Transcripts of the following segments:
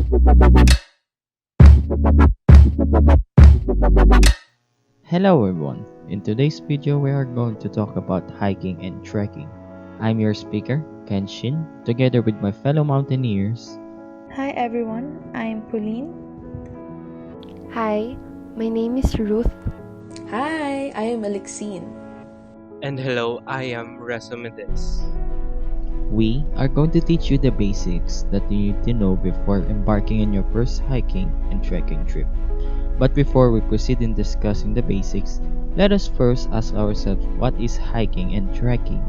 Hello everyone, in today's video we are going to talk about hiking and trekking. I'm your speaker, Kenshin, together with my fellow mountaineers. Hi everyone, I'm Pauline. Hi, my name is Ruth. Hi, I am Alexine. And hello, I am MENDEZ. We are going to teach you the basics that you need to know before embarking on your first hiking and trekking trip. But before we proceed in discussing the basics, let us first ask ourselves what is hiking and trekking.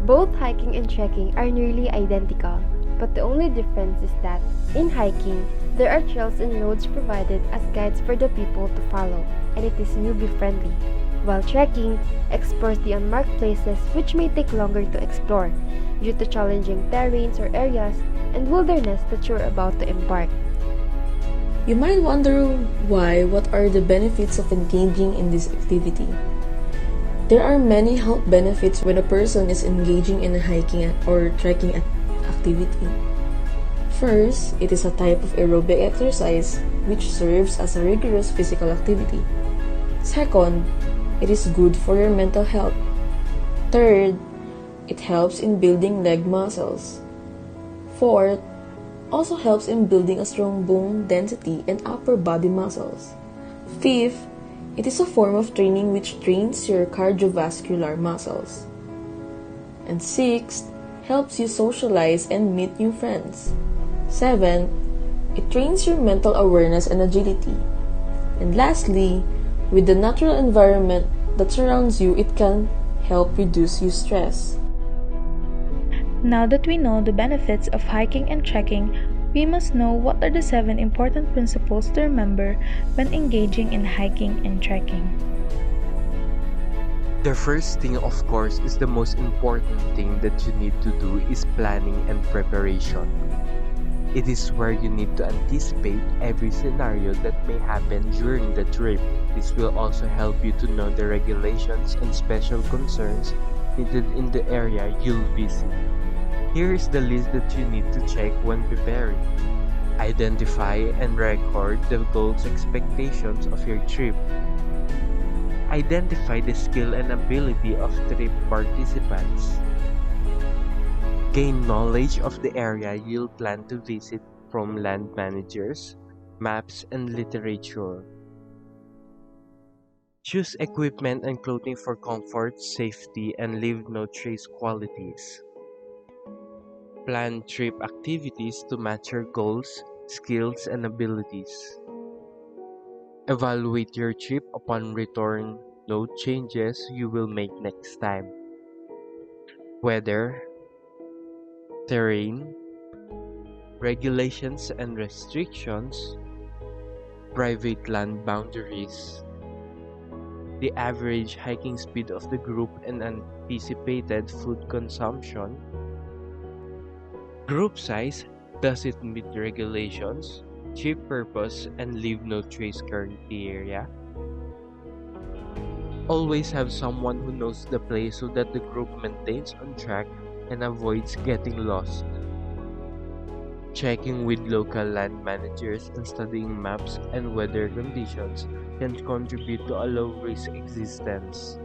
Both hiking and trekking are nearly identical, but the only difference is that in hiking, there are trails and roads provided as guides for the people to follow, and it is newbie friendly. While trekking explores the unmarked places which may take longer to explore due to challenging terrains or areas and wilderness that you're about to embark. You might wonder what are the benefits of engaging in this activity? There are many health benefits when a person is engaging in a hiking or trekking activity. First, it is a type of aerobic exercise which serves as a rigorous physical activity. Second, it is good for your mental health. Third, it helps in building leg muscles. Fourth, also helps in building a strong bone density and upper body muscles. Fifth, it is a form of training which trains your cardiovascular muscles. And sixth, helps you socialize and meet new friends. Seventh, it trains your mental awareness and agility. And lastly, with the natural environment that surrounds you, it can help reduce your stress. Now that we know the benefits of hiking and trekking, we must know what are the 7 important principles to remember when engaging in hiking and trekking. The first thing, of course, is the most important thing that you need to do is planning and preparation. It is where you need to anticipate every scenario that may happen during the trip. This will also help you to know the regulations and special concerns needed in the area you'll visit. Here is the list that you need to check when preparing. Identify and record the goals expectations of your trip. Identify the skill and ability of trip participants. Gain knowledge of the area you'll plan to visit from land managers, maps, and literature. Choose equipment and clothing for comfort, safety, and leave no trace qualities. Plan trip activities to match your goals, skills, and abilities. Evaluate your trip upon return. Note changes you will make next time. Weather, terrain, regulations and restrictions, private land boundaries, the average hiking speed of the group and anticipated food consumption, group size, does it meet the regulations, trip purpose, and leave no trace criteria. Always have someone who knows the place so that the group maintains on track and avoids getting lost. Checking with local land managers and studying maps and weather conditions can contribute to a low-risk existence.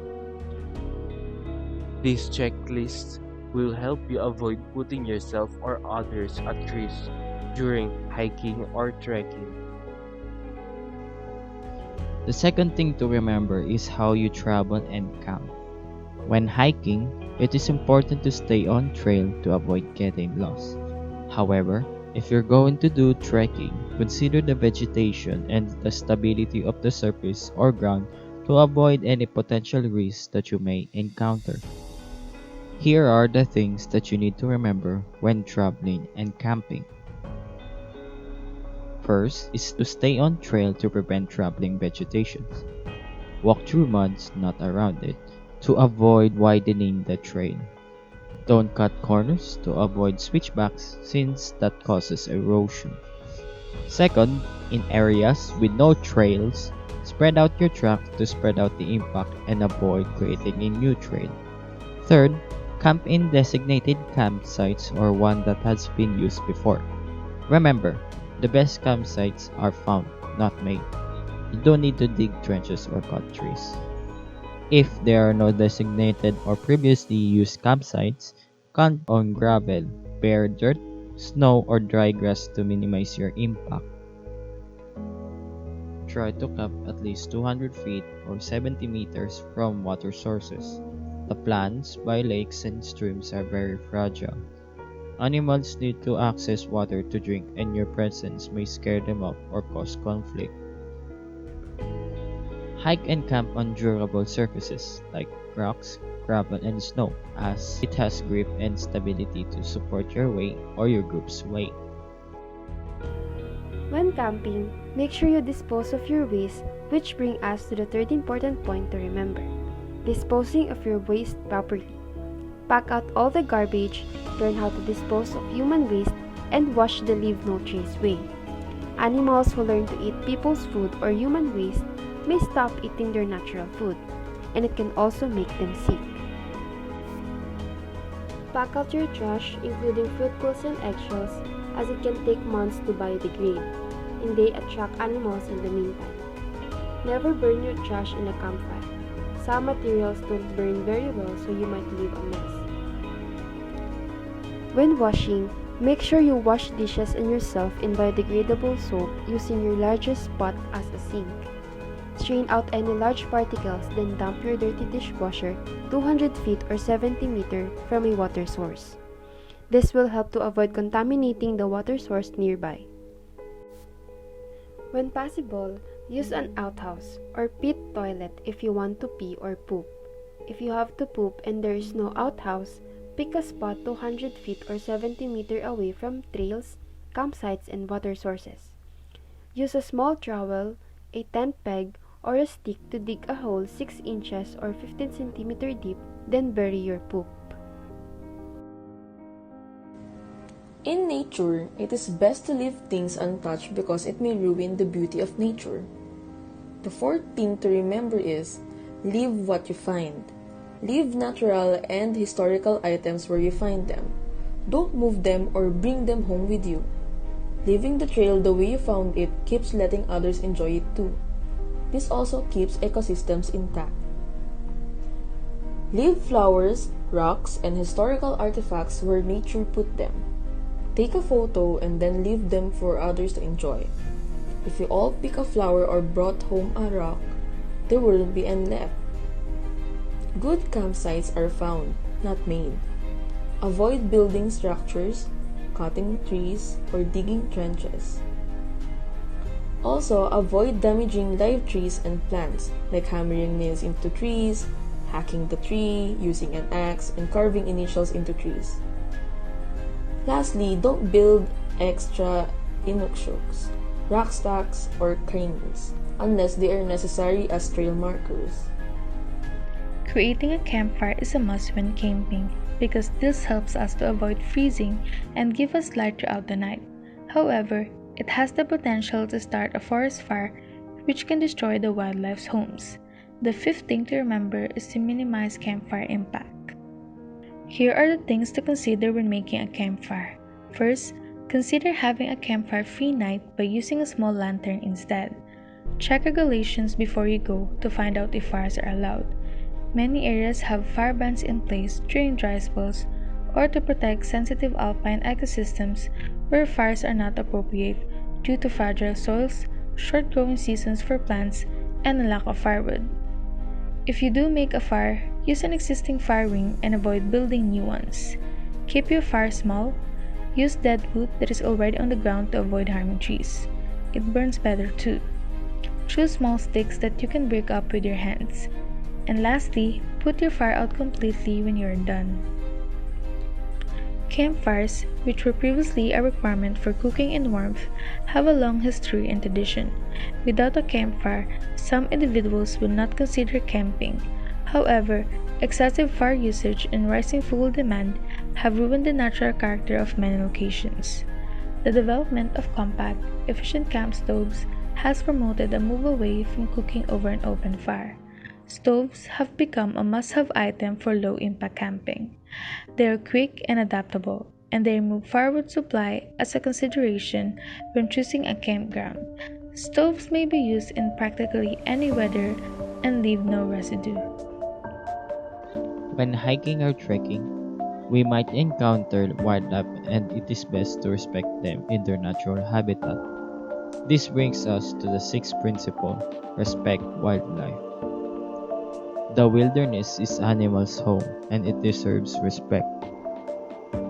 These checklists will help you avoid putting yourself or others at risk during hiking or trekking. The second thing to remember is how you travel and camp. When hiking, it is important to stay on trail to avoid getting lost. However, if you're going to do trekking, consider the vegetation and the stability of the surface or ground to avoid any potential risks that you may encounter. Here are the things that you need to remember when traveling and camping. First is to stay on trail to prevent traveling vegetation. Walk through muds, not around it, to avoid widening the trail. Don't cut corners to avoid switchbacks since that causes erosion. Second, in areas with no trails, spread out your track to spread out the impact and avoid creating a new trail. Third, camp in designated campsites or one that has been used before. Remember, The best campsites are found, not made. You don't need to dig trenches or cut trees. If there are no designated or previously used campsites, camp on gravel, bare dirt, snow, or dry grass to minimize your impact. Try to camp at least 200 feet or 70 meters from water sources. The plants by lakes and streams are very fragile. Animals need to access water to drink, and your presence may scare them off or cause conflict. Hike and camp on durable surfaces like rocks, gravel, and snow, as it has grip and stability to support your weight or your group's weight. When camping, make sure you dispose of your waste, which brings us to the third important point to remember: disposing of your waste properly. Pack out all the garbage, learn how to dispose of human waste, and wash the leave no trace way. Animals who learn to eat people's food or human waste may stop eating their natural food, and it can also make them sick. Pack out your trash, including fruit pulps and eggshells, as it can take months to biodegrade, and they attract animals in the meantime. Never burn your trash in a campfire. Some materials don't burn very well, so you might leave a mess. When washing, make sure you wash dishes and yourself in biodegradable soap using your largest pot as a sink. Strain out any large particles, then dump your dirty dishwasher 200 feet or 70 meters from a water source. This will help to avoid contaminating the water source nearby. When possible, use an outhouse or pit toilet if you want to pee or poop. If you have to poop and there is no outhouse, pick a spot 200 feet or 70 meters away from trails, campsites, and water sources. Use a small trowel, a tent peg, or a stick to dig a hole 6 inches or 15 centimeters deep, then bury your poop. In nature, it is best to leave things untouched because it may ruin the beauty of nature. The fourth thing to remember is, leave what you find. Leave natural and historical items where you find them. Don't move them or bring them home with you. Leaving the trail the way you found it keeps letting others enjoy it too. This also keeps ecosystems intact. Leave flowers, rocks, and historical artifacts where nature put them. Take a photo and then leave them for others to enjoy. If you all pick a flower or brought home a rock, there wouldn't be any left. Good campsites are found, not made. Avoid building structures, cutting trees, or digging trenches. Also, avoid damaging live trees and plants, like hammering nails into trees, hacking the tree, using an axe, and carving initials into trees. Lastly, don't build extra inuksuks, rock stacks, or cranes, unless they are necessary as trail markers. Creating a campfire is a must when camping because this helps us to avoid freezing and give us light throughout the night. However, it has the potential to start a forest fire which can destroy the wildlife's homes. The fifth thing to remember is to minimize campfire impact. Here are the things to consider when making a campfire. First, consider having a campfire-free night by using a small lantern instead. Check regulations before you go to find out if fires are allowed. Many areas have fire bans in place during dry spells or to protect sensitive alpine ecosystems where fires are not appropriate due to fragile soils, short growing seasons for plants, and a lack of firewood. If you do make a fire, use an existing fire ring and avoid building new ones. Keep your fire small. Use dead wood that is already on the ground to avoid harming trees. It burns better too. Choose small sticks that you can break up with your hands. And lastly, put your fire out completely when you are done. Campfires, which were previously a requirement for cooking and warmth, have a long history and tradition. Without a campfire, some individuals would not consider camping. However, excessive fire usage and rising fuel demand have ruined the natural character of many locations. The development of compact, efficient camp stoves has promoted a move away from cooking over an open fire. Stoves have become a must-have item for low-impact camping. They are quick and adaptable. and they remove firewood supply as a consideration when choosing a campground. Stoves may be used in practically any weather and leave no residue. When hiking or trekking, we might encounter wildlife and it is best to respect them in their natural habitat. This brings us to the sixth principle: respect wildlife. The wilderness is animals' home and it deserves respect.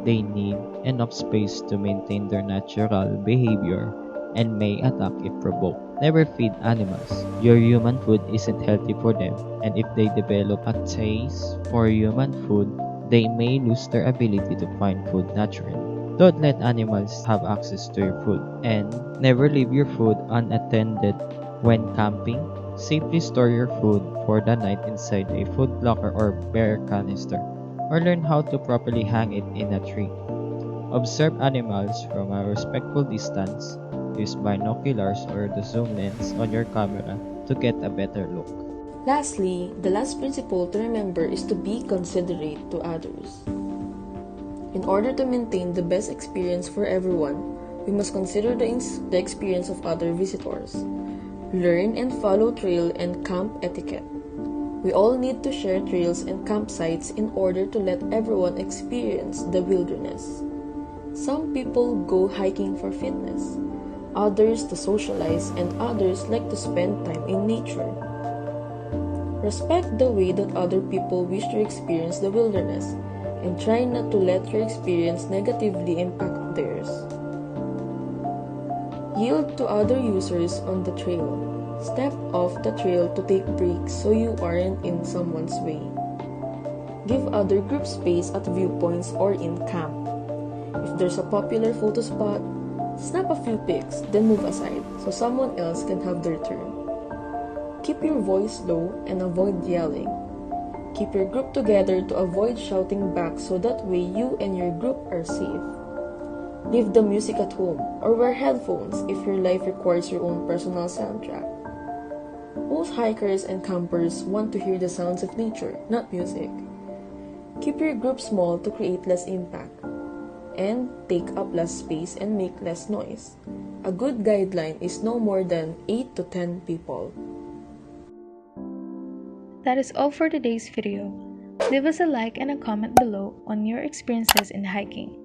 They need enough space to maintain their natural behavior and may attack if provoked. Never feed animals. Your human food isn't healthy for them, and if they develop a taste for human food, they may lose their ability to find food naturally. Don't let animals have access to your food, and never leave your food unattended when camping. Safely store your food for the night inside a food locker or bear canister, or learn how to properly hang it in a tree. Observe animals from a respectful distance. Use binoculars or the zoom lens on your camera to get a better look. Lastly, the last principle to remember is to be considerate to others. In order to maintain the best experience for everyone, we must consider the experience of other visitors. Learn and follow trail and camp etiquette. We all need to share trails and campsites in order to let everyone experience the wilderness. Some people go hiking for fitness, others to socialize, and others like to spend time in nature. Respect the way that other people wish to experience the wilderness, and try not to let your experience negatively impact theirs. Yield to other users on the trail. Step off the trail to take breaks so you aren't in someone's way. Give other groups space at viewpoints or in camp. If there's a popular photo spot, snap a few pics, then move aside so someone else can have their turn. Keep your voice low and avoid yelling. Keep your group together to avoid shouting back so that way you and your group are safe. Leave the music at home or wear headphones if your life requires your own personal soundtrack. Most hikers and campers want to hear the sounds of nature, not music. Keep your group small to create less impact, and take up less space and make less noise. A good guideline is no more than 8 to 10 people. That is all for today's video. Leave us a like and a comment below on your experiences in hiking.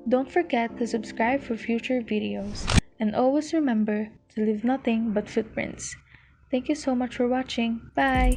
Don't forget to subscribe for future videos, and always remember to leave nothing but footprints. Thank you so much for watching. Bye!